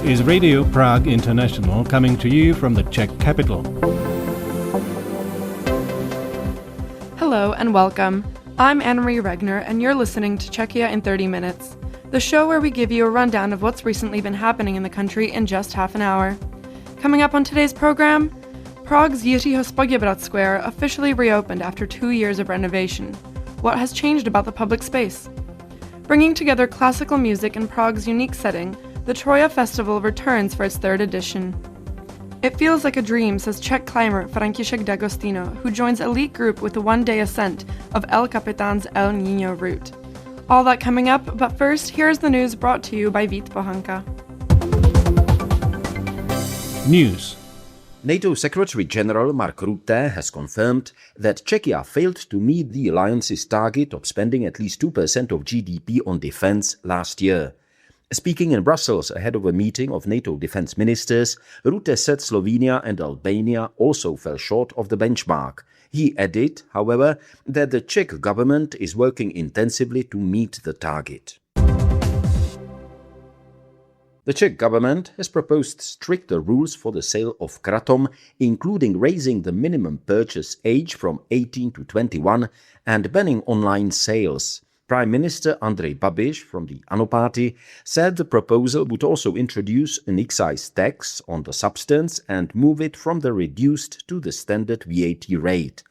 is Radio Prague International, coming to you from the Czech capital. Hello and welcome. I'm Anne-Marie Regner and you're listening to Czechia in 30 minutes, the show where we give you a rundown of what's recently been happening in the country in just half an hour. Coming up on today's program, Prague's Jiřího Poděbrad Square officially reopened after 2 years of renovation. What has changed about the public space? Bringing together classical music in Prague's unique setting, the Troja Festival returns for its 3rd edition. It feels like a dream, says Czech climber František D'Agostino, who joins elite group with the one-day ascent of El Capitan's El Niño route. All that coming up, but first, here's the news brought to you by Vít Pohanka. News. NATO Secretary-General Mark Rutte has confirmed that Czechia failed to meet the alliance's target of spending at least 2% of GDP on defense last year. Speaking in Brussels ahead of a meeting of NATO defense ministers, Rutte said Slovenia and Albania also fell short of the benchmark. He added, however, that the Czech government is working intensively to meet the target. The Czech government has proposed stricter rules for the sale of kratom, including raising the minimum purchase age from 18 to 21 and banning online sales. Prime Minister Andrej Babiš from the ANO party said the proposal would also introduce an excise tax on the substance and move it from the reduced to the standard VAT rate.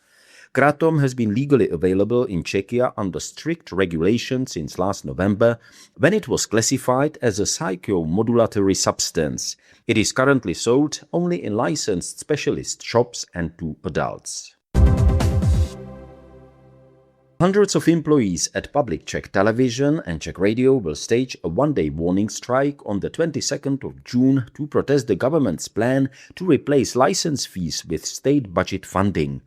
Kratom has been legally available in Czechia under strict regulation since last November, when it was classified as a psychomodulatory substance. It is currently sold only in licensed specialist shops and to adults. Hundreds of employees at public Czech television and Czech radio will stage a one-day warning strike on the 22nd of June to protest the government's plan to replace license fees with state budget funding.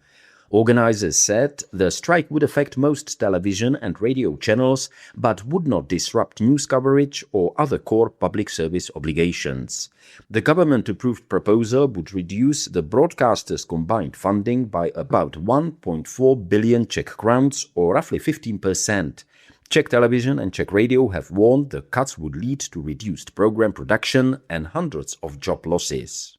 Organizers said the strike would affect most television and radio channels, but would not disrupt news coverage or other core public service obligations. The government-approved proposal would reduce the broadcasters' combined funding by about 1.4 billion Czech crowns, or roughly 15%. Czech television and Czech radio have warned the cuts would lead to reduced program production and hundreds of job losses.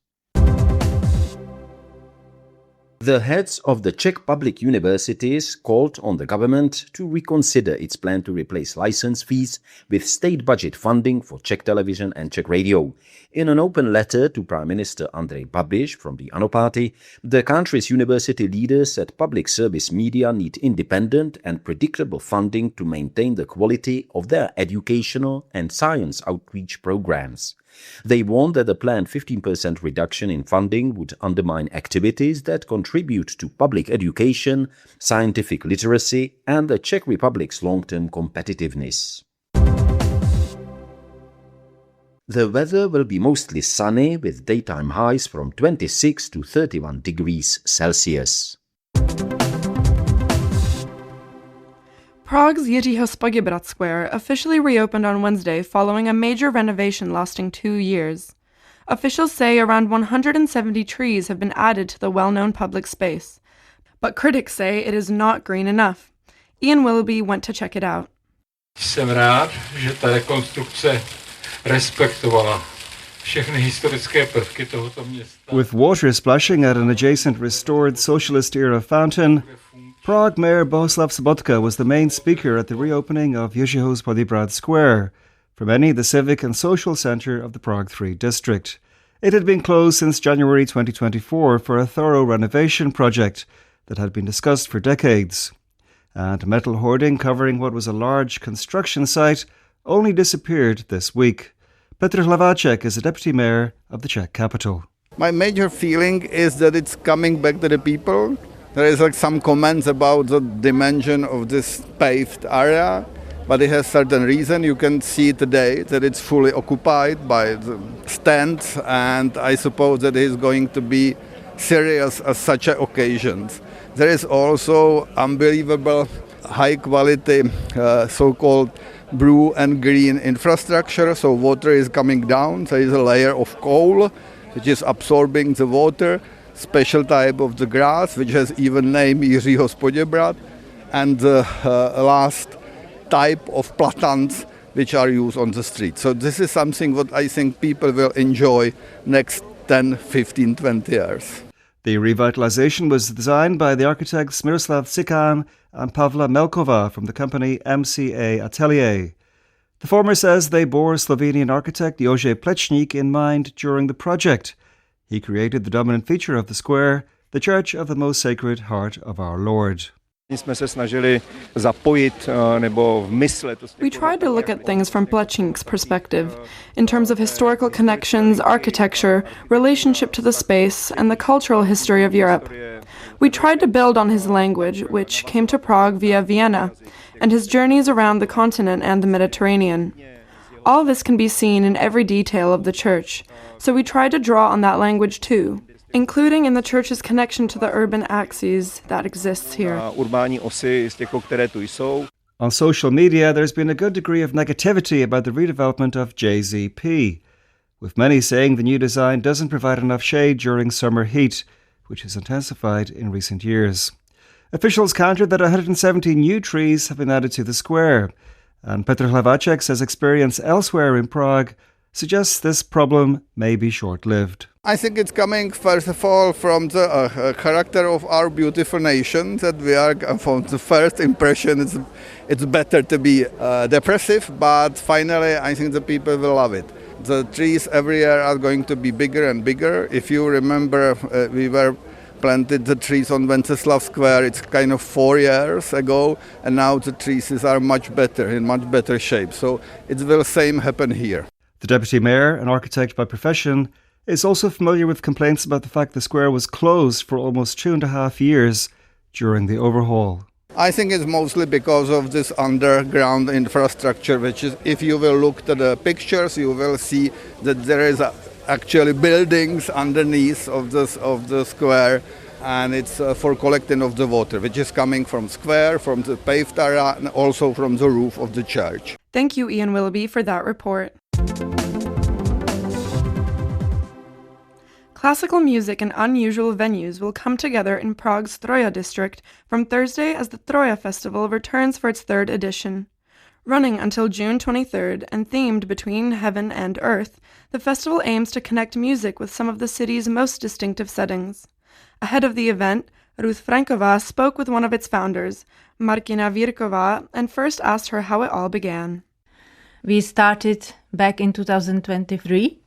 The heads of the Czech public universities called on the government to reconsider its plan to replace license fees with state budget funding for Czech television and Czech radio. In an open letter to Prime Minister Andrej Babiš from the ANO party, the country's university leaders said public service media need independent and predictable funding to maintain the quality of their educational and science outreach programs. They warned that the planned 15% reduction in funding would undermine activities that contribute to public education, scientific literacy, and the Czech Republic's long-term competitiveness. The weather will be mostly sunny with daytime highs from 26 to 31 degrees Celsius. Prague's Jiřího Poděbrad Square officially reopened on Wednesday following a major renovation lasting 2 years. Officials say around 170 trees have been added to the well-known public space, but critics say it is not green enough. Ian Willoughby went to check it out. Jsem rád, že ta rekonstrukce respektovala všechny historické prvky tohoto města. With water splashing at an adjacent restored socialist-era fountain, Prague Mayor Bohuslav Sobotka was the main speaker at the reopening of Jiřího Poděbrad Square, for many the civic and social centre of the Prague 3 district. It had been closed since January 2024 for a thorough renovation project that had been discussed for decades. And metal hoarding covering what was a large construction site only disappeared this week. Petr Hlaváček is a deputy mayor of the Czech capital. My major feeling is that it's coming back to the people. There is some comments about the dimension of this paved area, but it has certain reason. You can see today that it's fully occupied by the stands, and I suppose that it is going to be serious as such occasions. There is also unbelievable high quality so-called blue and green infrastructure, so water is coming down. There is a layer of coal which is absorbing the water, special type of the grass which has even name Jiřího Poděbrad, and the last type of platans which are used on the street. So this is something what I think people will enjoy next 10, 15, 20 years. The revitalization was designed by the architects Miroslav Cikan and Pavla Melkova from the company MCA Atelier. The former says they bore Slovenian architect Jože Plečnik in mind during the project. He created the dominant feature of the square, the Church of the Most Sacred Heart of Our Lord. We tried to look at things from Plečnik's perspective, in terms of historical connections, architecture, relationship to the space, and the cultural history of Europe. We tried to build on his language, which came to Prague via Vienna, and his journeys around the continent and the Mediterranean. All this can be seen in every detail of the church, so we tried to draw on that language too, including in the church's connection to the urban axes that exists here. On social media, there's been a good degree of negativity about the redevelopment of JZP, with many saying the new design doesn't provide enough shade during summer heat, which has intensified in recent years. Officials countered that 170 new trees have been added to the square, and Petr Hlavacek says experience elsewhere in Prague suggests this problem may be short-lived. I think it's coming, first of all, from the character of our beautiful nation, that we are, from the first impression, it's better to be depressive, but finally I think the people will love it. The trees every year are going to be bigger and bigger. If you remember, we were planted the trees on Wenceslav Square, it's kind of 4 years ago, and now the trees are much better, in much better shape. So it will same happen here. The deputy mayor, an architect by profession, is also familiar with complaints about the fact the square was closed for almost 2.5 years during the overhaul. I think it's mostly because of this underground infrastructure, which is, if you will look at the pictures, you will see that there is actually buildings underneath of the square, and it's for collecting of the water, which is coming from square, from the paved area, and also from the roof of the church. Thank you, Ian Willoughby, for that report. Classical music and unusual venues will come together in Prague's Troja district from Thursday as the Troja Festival returns for its 3rd edition. Running until June 23rd and themed between heaven and earth, the festival aims to connect music with some of the city's most distinctive settings. Ahead of the event, Ruth Franková spoke with one of its founders, Martina Virková, and first asked her how it all began. We started back in 2023,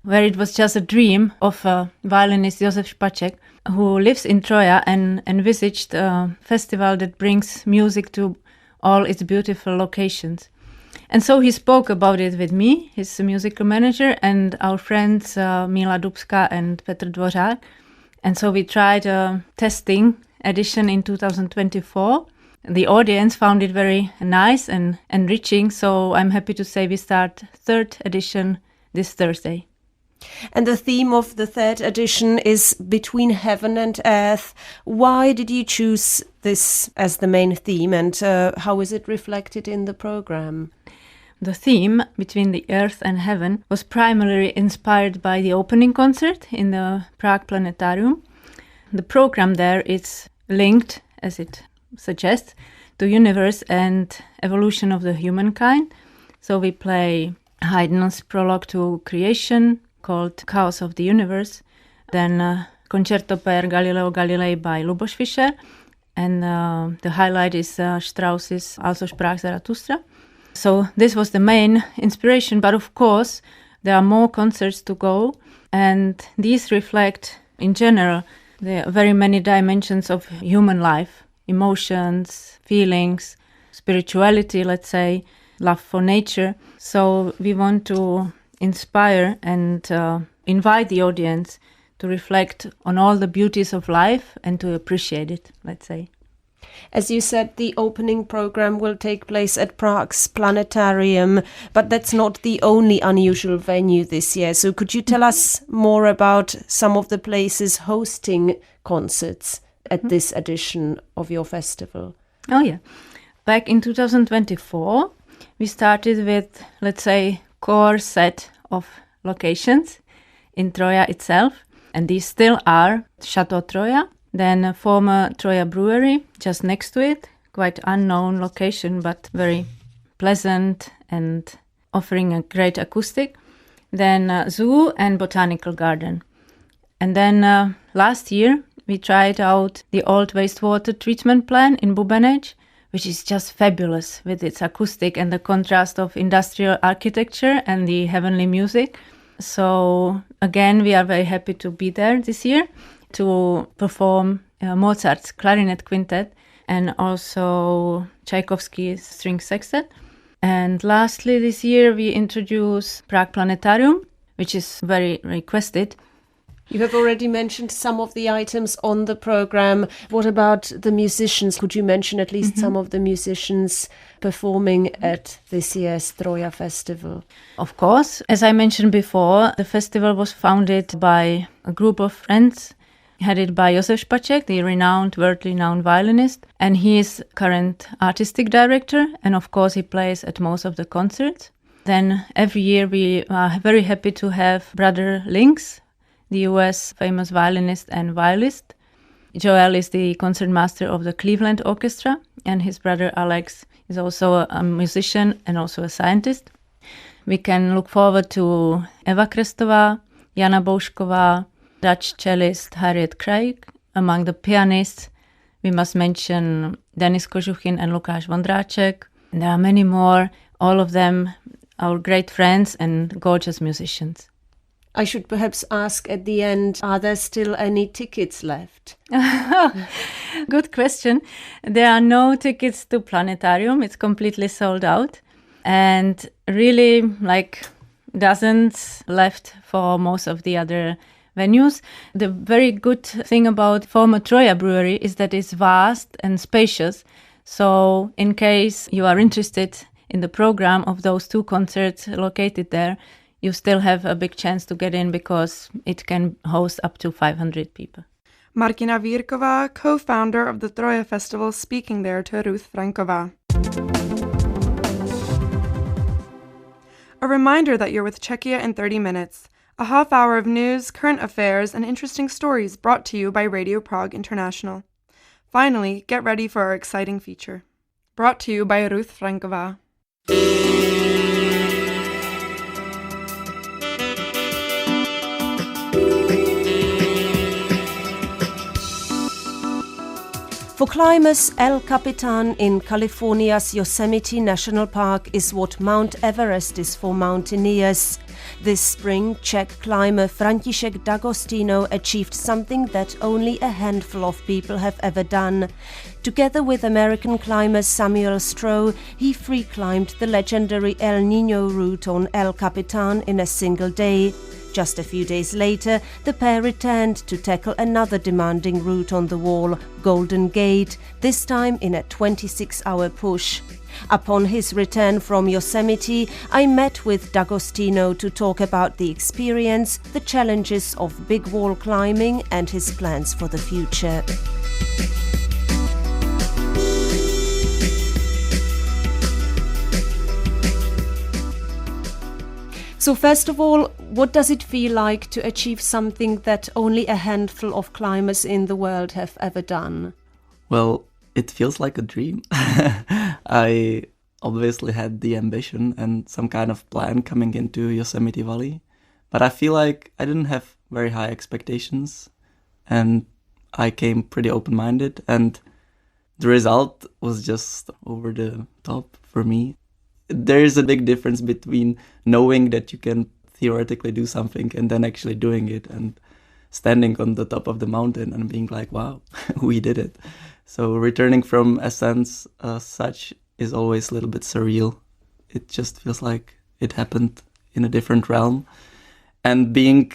where it was just a dream of violinist Josef Špaček, who lives in Troja and envisaged a festival that brings music to all its beautiful locations. And so he spoke about it with me, his musical manager, and our friends Mila Dubska and Petr Dvořák. And so we tried a testing edition in 2024. The audience found it very nice and enriching, so I'm happy to say we start 3rd edition this Thursday. And the theme of the 3rd edition is Between Heaven and Earth. Why did you choose this as the main theme, and how is it reflected in the program? The theme, Between the Earth and Heaven, was primarily inspired by the opening concert in the Prague Planetarium. The program there is linked, as it suggests, to universe and evolution of the humankind. So we play Haydn's prologue to creation, called Chaos of the Universe, then Concerto per Galileo Galilei by Luboš Fischer, and the highlight is Strauss's Also sprach Zarathustra. So this was the main inspiration, but of course there are more concerts to go, and these reflect, in general, the very many dimensions of human life, emotions, feelings, spirituality, let's say, love for nature. So we want to inspire and invite the audience to reflect on all the beauties of life and to appreciate it, let's say. As you said, the opening program will take place at Prague's Planetarium, but that's not the only unusual venue this year. So could you tell us more about some of the places hosting concerts at this edition of your festival? Oh yeah. Back in 2024, we started with, let's say, core set of locations in Troja itself, and these still are Chateau Troja, then a former Troja brewery just next to it, quite unknown location but very pleasant and offering a great acoustic. Then zoo and botanical garden. And then last year we tried out the old wastewater treatment plant in Bubenec, which is just fabulous with its acoustic and the contrast of industrial architecture and the heavenly music. So again, we are very happy to be there this year to perform Mozart's clarinet quintet and also Tchaikovsky's string sextet. And lastly, this year we introduce Prague Planetarium, which is very requested. You have already mentioned some of the items on the program. What about the musicians? Could you mention at least some of the musicians performing at this year's Troja Festival? Of course. As I mentioned before, the festival was founded by a group of friends headed by Josef Špaček, the world-renowned violinist, and he is current artistic director, and of course he plays at most of the concerts. Then every year we are very happy to have Brother Links, the US famous violinist and violist. Joel is the concertmaster of the Cleveland Orchestra, and his brother Alex is also a musician and also a scientist. We can look forward to Eva Krestová, Jana Boušková, Dutch cellist Harriet Craig. Among the pianists, we must mention Denis Kožuchin and Lukáš Vondráček. And there are many more, all of them our great friends and gorgeous musicians. I should perhaps ask at the end, are there still any tickets left? Good question. There are no tickets to Planetarium. It's completely sold out. And really, dozens left for most of the other venues. The very good thing about former Troja Brewery is that it's vast and spacious. So in case you are interested in the program of those two concerts located there, you still have a big chance to get in because it can host up to 500 people. Martina Vírková, co-founder of the Troja Festival, speaking there to Ruth Franková. A reminder that you're with Czechia in 30 minutes, a half hour of news, current affairs, and interesting stories brought to you by Radio Prague International. Finally, get ready for our exciting feature. Brought to you by Ruth Franková. For climbers, El Capitan in California's Yosemite National Park is what Mount Everest is for mountaineers. This spring, Czech climber František D'Agostino achieved something that only a handful of people have ever done. Together with American climber Samuel Stroh, he free climbed the legendary El Niño route on El Capitan in a single day. Just a few days later, the pair returned to tackle another demanding route on the wall, Golden Gate, this time in a 26-hour push. Upon his return from Yosemite, I met with D'Agostino to talk about the experience, the challenges of big wall climbing, and his plans for the future. So first of all, what does it feel like to achieve something that only a handful of climbers in the world have ever done? Well, it feels like a dream. I obviously had the ambition and some kind of plan coming into Yosemite Valley, but I feel like I didn't have very high expectations and I came pretty open-minded and the result was just over the top for me. There is a big difference between knowing that you can theoretically do something and then actually doing it and standing on the top of the mountain and being like, wow, we did it. So returning from ascents such is always a little bit surreal. It just feels like it happened in a different realm. And being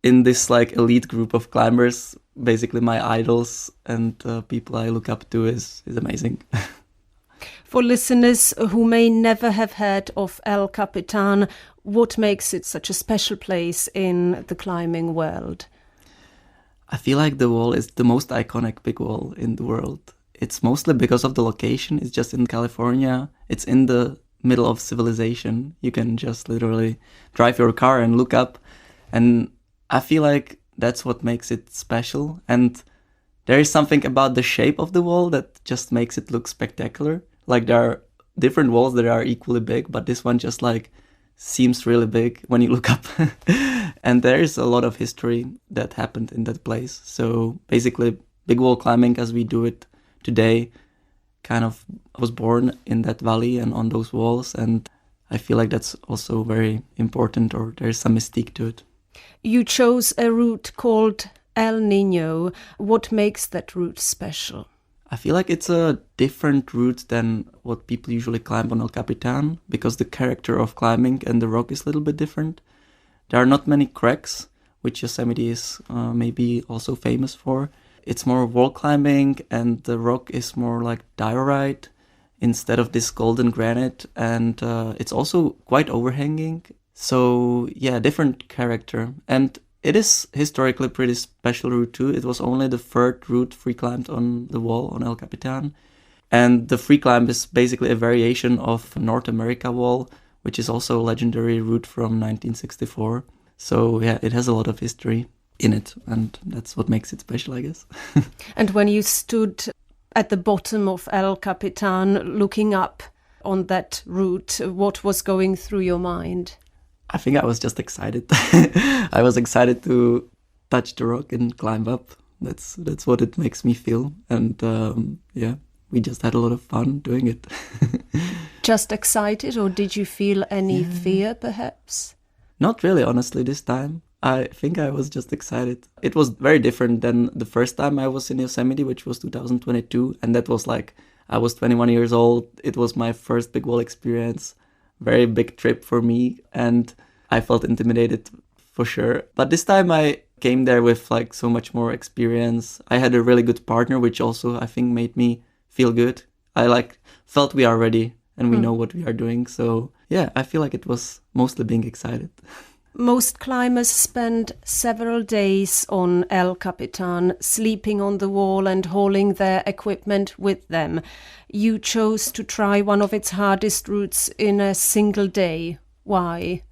in this elite group of climbers, basically my idols and people I look up to is amazing. For listeners who may never have heard of El Capitan, what makes it such a special place in the climbing world? I feel like the wall is the most iconic big wall in the world. It's mostly because of the location. It's just in California. It's in the middle of civilization. You can just literally drive your car and look up. And I feel like that's what makes it special. And there is something about the shape of the wall that just makes it look spectacular. Like there are different walls that are equally big, but this one just like seems really big when you look up. And there is a lot of history that happened in that place. So basically, big wall climbing as we do it today kind of was born in that valley and on those walls. And I feel like that's also very important, or there's some mystique to it. You chose a route called El Niño. What makes that route special? I feel like it's a different route than what people usually climb on El Capitan, because the character of climbing and the rock is a little bit different. There are not many cracks, which Yosemite is maybe also famous for. It's more wall climbing, and the rock is more like diorite instead of this golden granite, and it's also quite overhanging. So yeah, different character. And it is historically pretty special route too. It was only the third route free climbed on the wall on El Capitan. And the free climb is basically a variation of North America wall, which is also a legendary route from 1964. So yeah, it has a lot of history in it, and that's what makes it special, I guess. And when you stood at the bottom of El Capitan looking up on that route, what was going through your mind? I think I was just excited. I was excited to touch the rock and climb up. That's what it makes me feel. And yeah, we just had a lot of fun doing it. Just excited, or did you feel any fear perhaps? Not really, honestly, this time. I think I was just excited. It was very different than the first time I was in Yosemite, which was 2022. And that was like, I was 21 years old. It was my first big wall experience. Very big trip for me, and I felt intimidated for sure. But this time I came there with like so much more experience. I had a really good partner, which also I think made me feel good. I like felt we are ready and we know what we are doing. So yeah, I feel like it was mostly being excited. Most climbers spend several days on El Capitan, sleeping on the wall and hauling their equipment with them. You chose to try one of its hardest routes in a single day. Why?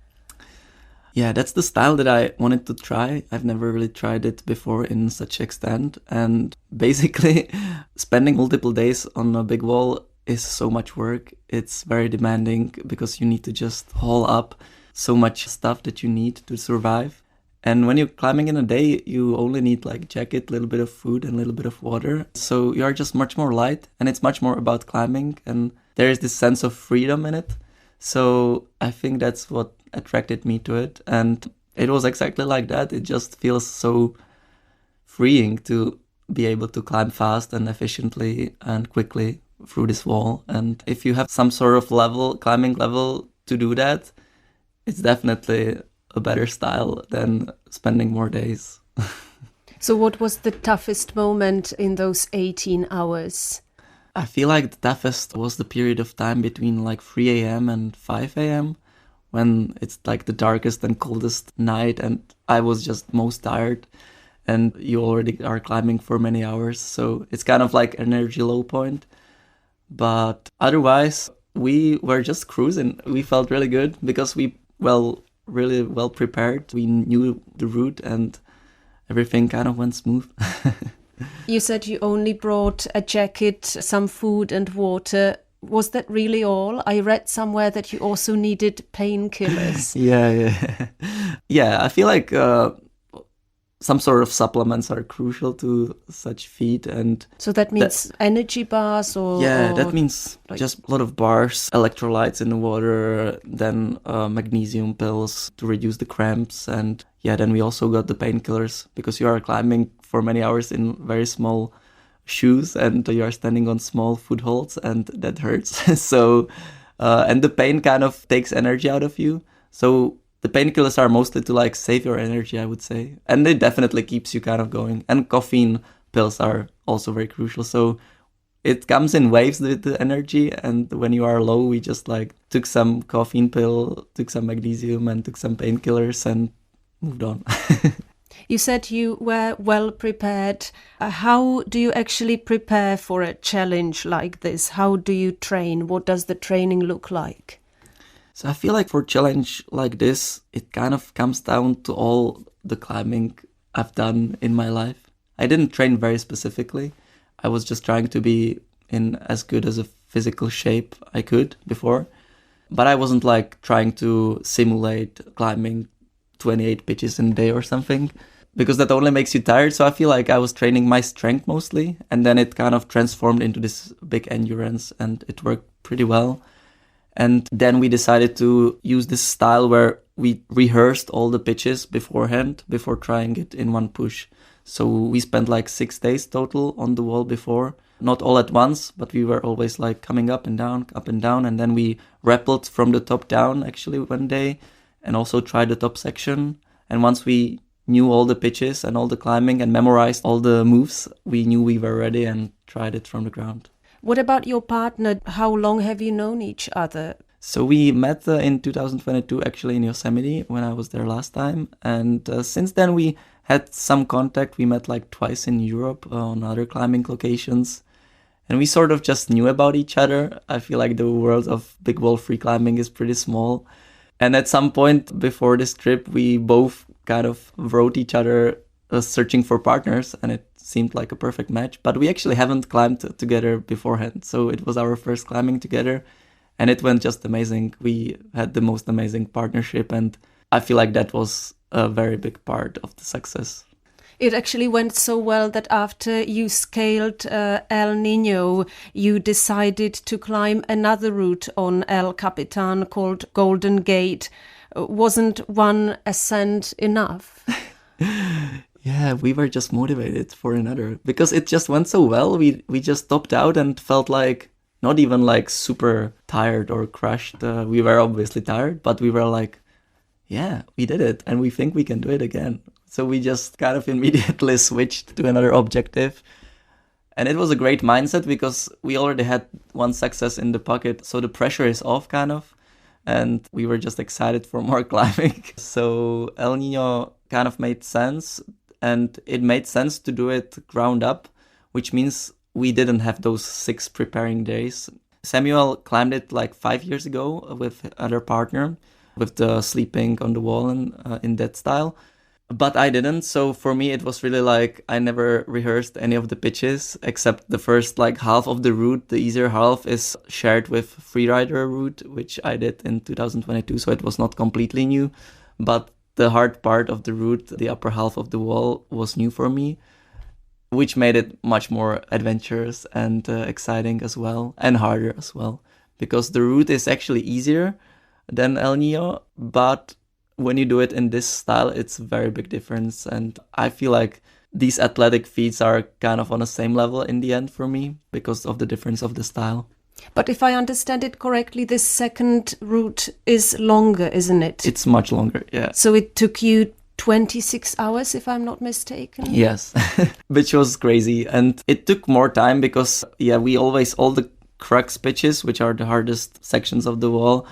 Yeah, that's the style that I wanted to try. I've never really tried it before in such extent. And basically, spending multiple days on a big wall is so much work. It's very demanding because you need to just haul up so much stuff that you need to survive. And when you're climbing in a day, you only need like jacket, a little bit of food and a little bit of water. So you are just much more light, and it's much more about climbing, and there is this sense of freedom in it. So I think that's what attracted me to it. And it was exactly like that. It just feels so freeing to be able to climb fast and efficiently and quickly through this wall. And if you have some sort of climbing level to do that, it's definitely a better style than spending more days. So what was the toughest moment in those 18 hours? I feel like the toughest was the period of time between like 3 a.m. and 5 a.m. when it's like the darkest and coldest night, and I was just most tired, and you already are climbing for many hours. So it's kind of like an energy low point. But otherwise, we were just cruising. We felt really good because really well prepared. We knew the route and everything kind of went smooth. You said you only brought a jacket, some food and water. Was that really all? I read somewhere that you also needed painkillers. Yeah, I feel like some sort of supplements are crucial to such feat. And so that means energy bars or... Yeah, or that means like just a lot of bars, electrolytes in the water, then magnesium pills to reduce the cramps. And yeah, then we also got the painkillers because you are climbing for many hours in very small shoes and you are standing on small footholds and that hurts. So, and the pain kind of takes energy out of you. So the painkillers are mostly to like save your energy, I would say. And it definitely keeps you kind of going. And caffeine pills are also very crucial. So it comes in waves with the energy. And when you are low, we just like took some caffeine pill, took some magnesium and took some painkillers and moved on. You said you were well prepared. How do you actually prepare for a challenge like this? How do you train? What does the training look like? So I feel like for a challenge like this, it kind of comes down to all the climbing I've done in my life. I didn't train very specifically. I was just trying to be in as good as a physical shape I could before. But I wasn't like trying to simulate climbing 28 pitches in a day or something, because that only makes you tired. So I feel like I was training my strength mostly, and then it kind of transformed into this big endurance, and it worked pretty well. And then we decided to use this style where we rehearsed all the pitches beforehand, before trying it in one push. So we spent like 6 days total on the wall before, not all at once, but we were always like coming up and down. And then we rappelled from the top down actually one day, and also tried the top section. And once we knew all the pitches and all the climbing and memorized all the moves, we knew we were ready and tried it from the ground. What about your partner? How long have you known each other? So we met in 2022 actually in Yosemite when I was there last time. And since then we had some contact. We met like twice in Europe on other climbing locations. And we sort of just knew about each other. I feel like the world of big wall free climbing is pretty small. And at some point before this trip, we both kind of wrote each other searching for partners, and it seemed like a perfect match. But we actually haven't climbed together beforehand. So it was our first climbing together, and it went just amazing. We had the most amazing partnership, and I feel like that was a very big part of the success. It actually went so well that after you scaled El Nino, you decided to climb another route on El Capitan called Golden Gate. Wasn't one ascent enough? Yeah, we were just motivated for another because it just went so well. We just topped out and felt like not even like super tired or crushed. We were obviously tired, but we were like, yeah, we did it and we think we can do it again. So we just kind of immediately switched to another objective. And it was a great mindset because we already had one success in the pocket. So the pressure is off kind of. And we were just excited for more climbing. So El Nino kind of made sense. And it made sense to do it ground up, which means we didn't have those 6 preparing days. Samuel climbed it like 5 years ago with other partner, with the sleeping on the wall and in that style. But I didn't, so for me it was really like I never rehearsed any of the pitches except the first like half of the route. The easier half is shared with freerider route, which I did in 2022, so it was not completely new. But the hard part of the route, the upper half of the wall, was new for me, which made it much more adventurous and exciting as well, and harder as well. Because the route is actually easier than El Nino, but when you do it in this style, it's a very big difference. And I feel like these athletic feats are kind of on the same level in the end for me because of the difference of the style. But if I understand it correctly, this second route is longer, isn't it? It's much longer, yeah. So it took you 26 hours, if I'm not mistaken? Yes, which was crazy. And it took more time because, we always, all the crux pitches, which are the hardest sections of the wall,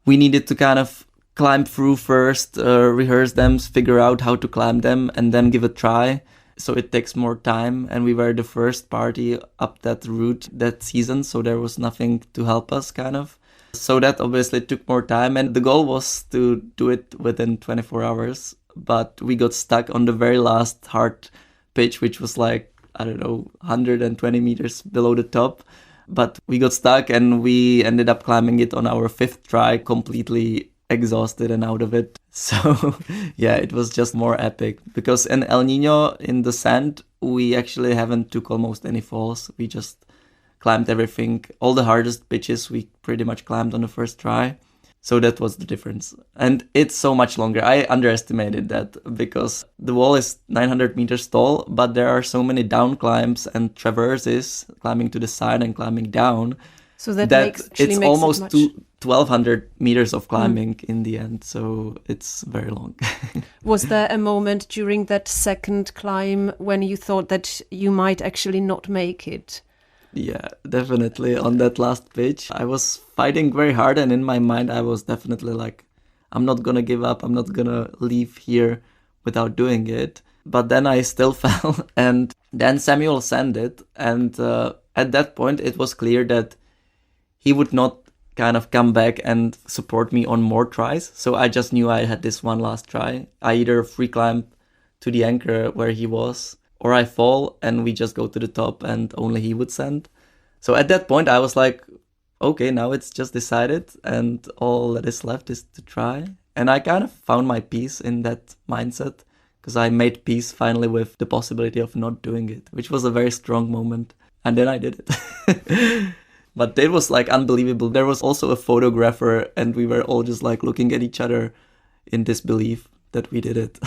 we needed to kind of climb through first, rehearse them, figure out how to climb them, and then give a try. So it takes more time, and we were the first party up that route that season, so there was nothing to help us, kind of. So that obviously took more time, and the goal was to do it within 24 hours, but we got stuck on the very last hard pitch, which was like, 120 meters below the top. But we got stuck, and we ended up climbing it on our 5th try, completely exhausted and out of it. So it was just more epic because in El Nino in the sand we actually haven't took almost any falls. We just climbed everything. All the hardest pitches we pretty much climbed on the first try. So that was the difference. And it's so much longer. I underestimated that because the wall is 900 meters tall, but there are so many down climbs and traverses, climbing to the side and climbing down. So that makes almost 1,200 meters of climbing in the end, so it's very long. Was there a moment during that second climb when you thought that you might actually not make it? Yeah, definitely. On that last pitch, I was fighting very hard, and in my mind I was definitely like, I'm not gonna give up, I'm not gonna leave here without doing it. But then I still fell, and then Samuel ascended, and at that point it was clear that he would not kind of come back and support me on more tries. So I just knew I had this one last try. I either free climb to the anchor where he was, or I fall and we just go to the top and only he would send. So at that point, I was like, okay, now it's just decided and all that is left is to try. And I kind of found my peace in that mindset because I made peace finally with the possibility of not doing it, which was a very strong moment. And then I did it. But it was like unbelievable. There was also a photographer and we were all just like looking at each other in disbelief that we did it.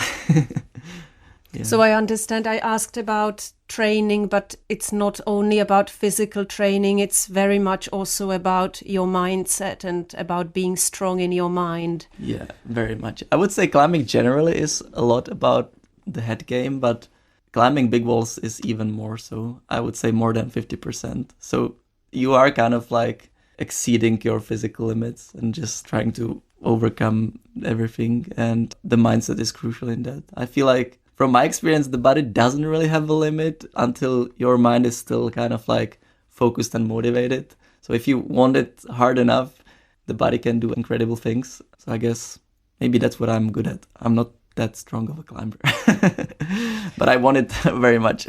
Yeah. So I understand I asked about training, but it's not only about physical training, it's very much also about your mindset and about being strong in your mind. Yeah, very much. I would say climbing generally is a lot about the head game, but climbing big walls is even more so. I would say more than 50%. So you are kind of like exceeding your physical limits and just trying to overcome everything. And the mindset is crucial in that. I feel like from my experience, the body doesn't really have a limit until your mind is still kind of like focused and motivated. So if you want it hard enough, the body can do incredible things. So I guess maybe that's what I'm good at. I'm not that strong of a climber, but I want it very much.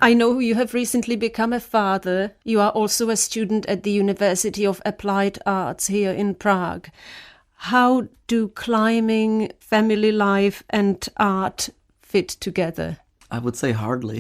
I know you have recently become a father. You are also a student at the University of Applied Arts here in Prague. How do climbing, family life and art fit together? I would say hardly.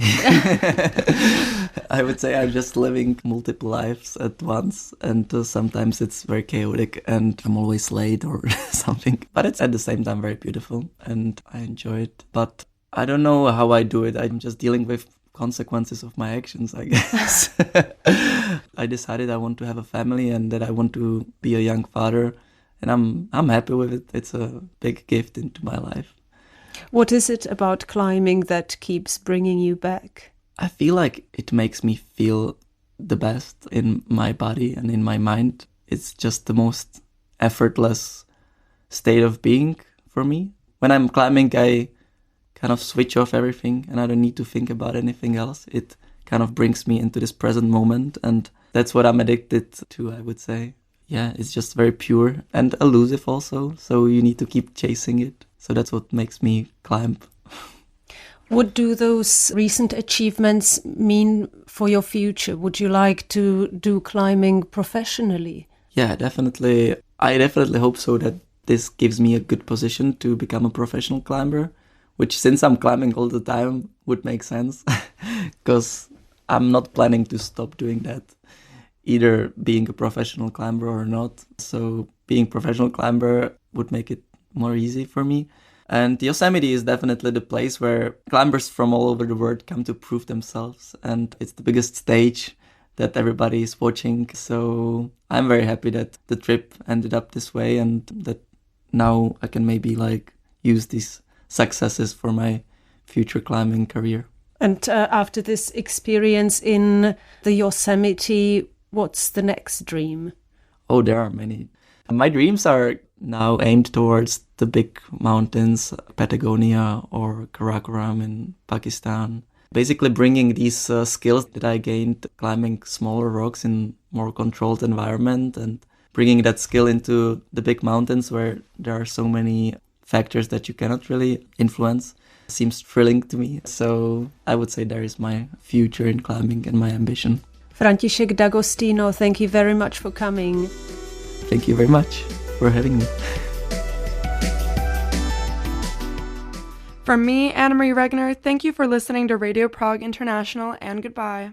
I would say I'm just living multiple lives at once, and sometimes it's very chaotic and I'm always late or something. But it's at the same time very beautiful and I enjoy it. But I don't know how I do it. I'm just dealing with consequences of my actions, I guess. I decided I want to have a family and that I want to be a young father. And I'm happy with it. It's a big gift into my life. What is it about climbing that keeps bringing you back? I feel like it makes me feel the best in my body and in my mind. It's just the most effortless state of being for me. When I'm climbing, I kind of switch off everything and I don't need to think about anything else. It kind of brings me into this present moment, and that's what I'm addicted to, I would say. Yeah, it's just very pure and elusive also, so you need to keep chasing it. So that's what makes me climb. What do those recent achievements mean for your future? Would you like to do climbing professionally? Yeah, definitely. I definitely hope so, that this gives me a good position to become a professional climber, which since I'm climbing all the time would make sense because I'm not planning to stop doing that, either being a professional climber or not. So being a professional climber would make it more easy for me. And Yosemite is definitely the place where climbers from all over the world come to prove themselves. And it's the biggest stage that everybody is watching. So I'm very happy that the trip ended up this way and that now I can maybe like use these successes for my future climbing career. And after this experience in the Yosemite, what's the next dream? Oh, there are many. My dreams are now aimed towards the big mountains, Patagonia or Karakoram in Pakistan. Basically bringing these skills that I gained climbing smaller rocks in more controlled environment and bringing that skill into the big mountains where there are so many factors that you cannot really influence. Seems thrilling to me. So I would say there is my future in climbing and my ambition. František D'Agostino, thank you very much for coming. Thank you very much for having me. From me, Anna-Marie Regner, thank you for listening to Radio Prague International, and goodbye.